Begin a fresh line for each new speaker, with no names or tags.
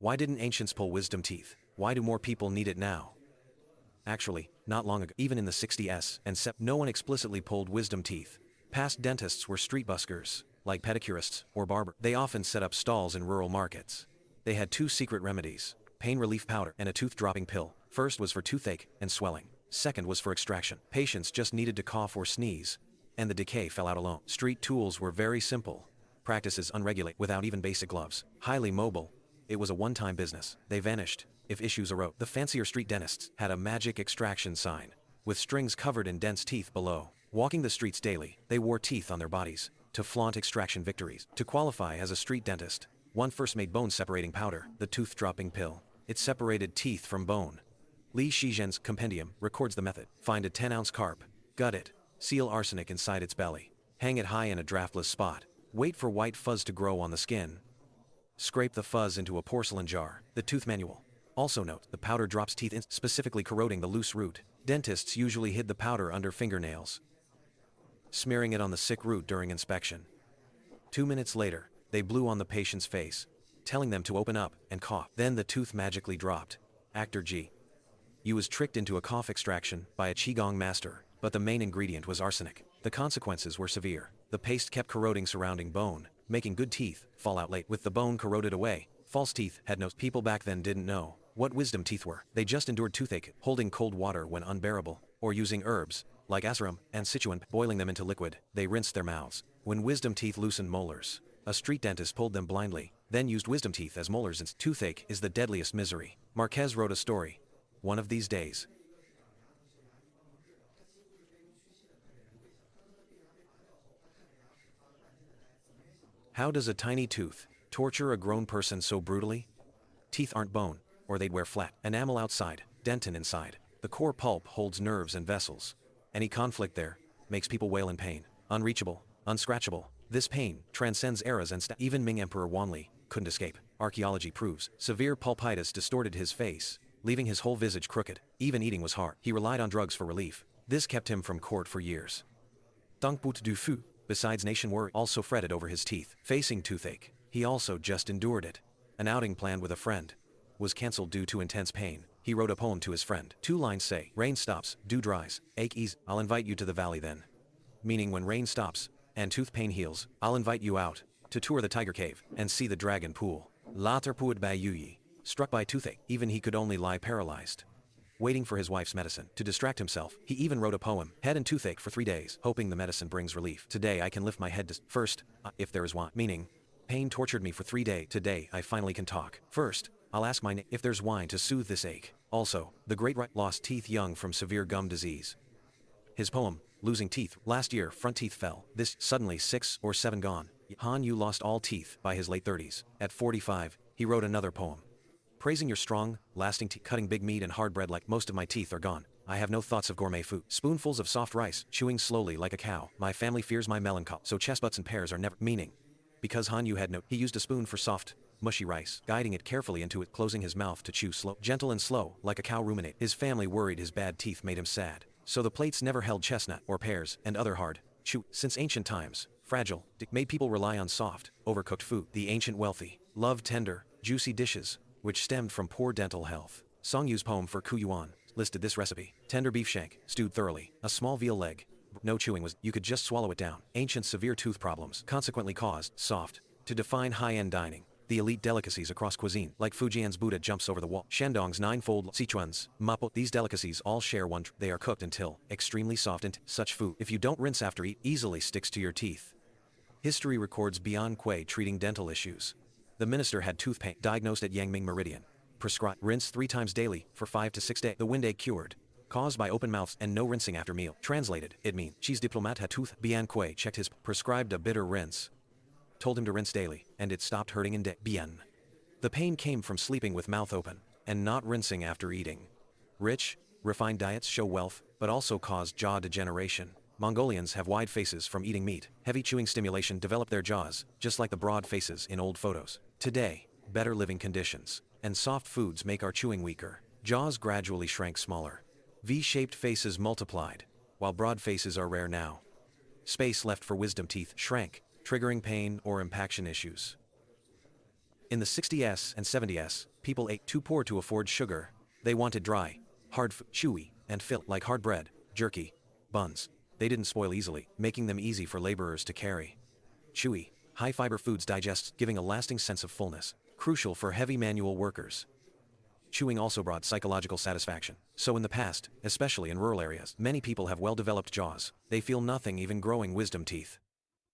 Why didn't ancients pull wisdom teeth? Why do more people need it now? Actually, not long ago, even in the 60s and no one explicitly pulled wisdom teeth. Past dentists were street buskers, like pedicurists or barber. They often set up stalls in rural markets. They had two secret remedies: pain relief powder and a tooth-dropping pill. First was for toothache and swelling. Second was for extraction. Patients just needed to cough or sneeze, and the decay fell out alone. Street tools were very simple. Practices unregulated, without even basic gloves. Highly mobile. It was a one-time business. They vanished if issues arose. The fancier street dentists had a magic extraction sign, with strings covered in dense teeth below. Walking the streets daily, they wore teeth on their bodies to flaunt extraction victories. To qualify as a street dentist, one first made bone-separating powder, the tooth-dropping pill. It separated teeth from bone. Li Shizhen's compendium records the method. Find a 10-ounce carp, gut it, seal arsenic inside its belly, hang it high in a draftless spot, wait for white fuzz to grow on the skin. Scrape the fuzz into a porcelain jar. The tooth manual. Also note, the powder drops teeth in, specifically corroding the loose root. Dentists usually hid the powder under fingernails, smearing it on the sick root during inspection. 2 minutes later, they blew on the patient's face, telling them to open up and cough. Then the tooth magically dropped. Actor Ji Yu was tricked into a cough extraction by a Qigong master, but the main ingredient was arsenic. The consequences were severe. The paste kept corroding surrounding bone, making good teeth fall out late. With the bone corroded away, false teeth had no. People back then didn't know what wisdom teeth were. They just endured toothache, holding cold water when unbearable, or using herbs, like asarum and sichuan, boiling them into liquid. They rinsed their mouths. When wisdom teeth loosened molars, a street dentist pulled them blindly, then used wisdom teeth as molars. And toothache is the deadliest misery. Marquez wrote a story. One of these days. How does a tiny tooth torture a grown person so brutally? Teeth aren't bone, or they'd wear flat. Enamel outside, dentin inside. The core pulp holds nerves and vessels. Any conflict there makes people wail in pain. Unreachable, unscratchable. This pain transcends eras and even Ming Emperor Wanli couldn't escape. Archaeology proves severe pulpitis distorted his face, leaving his whole visage crooked. Even eating was hard. He relied on drugs for relief. This kept him from court for years. Deng Bout du Fu, besides nation worry, also fretted over his teeth. Facing toothache, he also just endured it. An outing planned with a friend was cancelled due to intense pain. He wrote a poem to his friend. 2 lines say, rain stops, dew dries, ache ease, I'll invite you to the valley then. Meaning when rain stops, and tooth pain heals, I'll invite you out to tour the tiger cave and see the dragon pool. La Terpuit Bai Yuyi. Struck by toothache, even he could only lie paralyzed, waiting for his wife's medicine. To distract himself, he even wrote a poem, Head and Toothache for 3 days, hoping the medicine brings relief. Today I can lift my head to first, if there is wine. Meaning, pain tortured me for 3 days. Today I finally can talk. First, I'll ask my if there's wine to soothe this ache. Also, the great lost teeth young from severe gum disease. His poem, Losing Teeth. Last year, front teeth fell. This, suddenly 6 or 7 gone. Han Yu lost all teeth by his late 30s. At 45, he wrote another poem, praising your strong, lasting teeth. Cutting big meat and hard bread like most of my teeth are gone. I have no thoughts of gourmet food. Spoonfuls of soft rice, chewing slowly like a cow. My family fears my melancholy, so chestnuts and pears are never. Meaning, because Han Yu had no, he used a spoon for soft, mushy rice, guiding it carefully into it, closing his mouth to chew slow, gentle and slow, like a cow ruminate. His family worried his bad teeth made him sad, so the plates never held chestnut or pears and other hard, chew. Since ancient times, fragile, made people rely on soft, overcooked food. The ancient wealthy loved tender, juicy dishes, which stemmed from poor dental health. Song Yu's poem for Ku Yuan listed this recipe. Tender beef shank, stewed thoroughly. A small veal leg. No chewing was, you could just swallow it down. Ancient severe tooth problems consequently caused soft to define high-end dining. The elite delicacies across cuisine, like Fujian's Buddha jumps over the wall, Shandong's ninefold, Sichuan's mapo. These delicacies all share one they are cooked until extremely soft, and such food, if you don't rinse after eat, easily sticks to your teeth. History records Bian Kui treating dental issues. The minister had tooth pain, diagnosed at Yangming Meridian. Prescribed, rinse 3 times daily, for 5 to 6 days. The wind ache cured, caused by open mouths and no rinsing after meal. Translated, it means, Cheese diplomat had tooth. Bian Kui checked his, prescribed a bitter rinse. Told him to rinse daily, and it stopped hurting in day. Bian. The pain came from sleeping with mouth open, and not rinsing after eating. Rich, refined diets show wealth, but also cause jaw degeneration. Mongolians have wide faces from eating meat. Heavy chewing stimulation developed their jaws, just like the broad faces in old photos. Today, better living conditions and soft foods make our chewing weaker. Jaws gradually shrank smaller. V-shaped faces multiplied, while broad faces are rare now. Space left for wisdom teeth shrank, triggering pain or impaction issues. In the 60s and 70s, people ate too poor to afford sugar. They wanted dry, hard, chewy, and filled like hard bread, jerky, buns. They didn't spoil easily, making them easy for laborers to carry. Chewy, high-fiber foods digest, giving a lasting sense of fullness, crucial for heavy manual workers. Chewing also brought psychological satisfaction. So in the past, especially in rural areas, many people have well-developed jaws. They feel nothing, even growing wisdom teeth.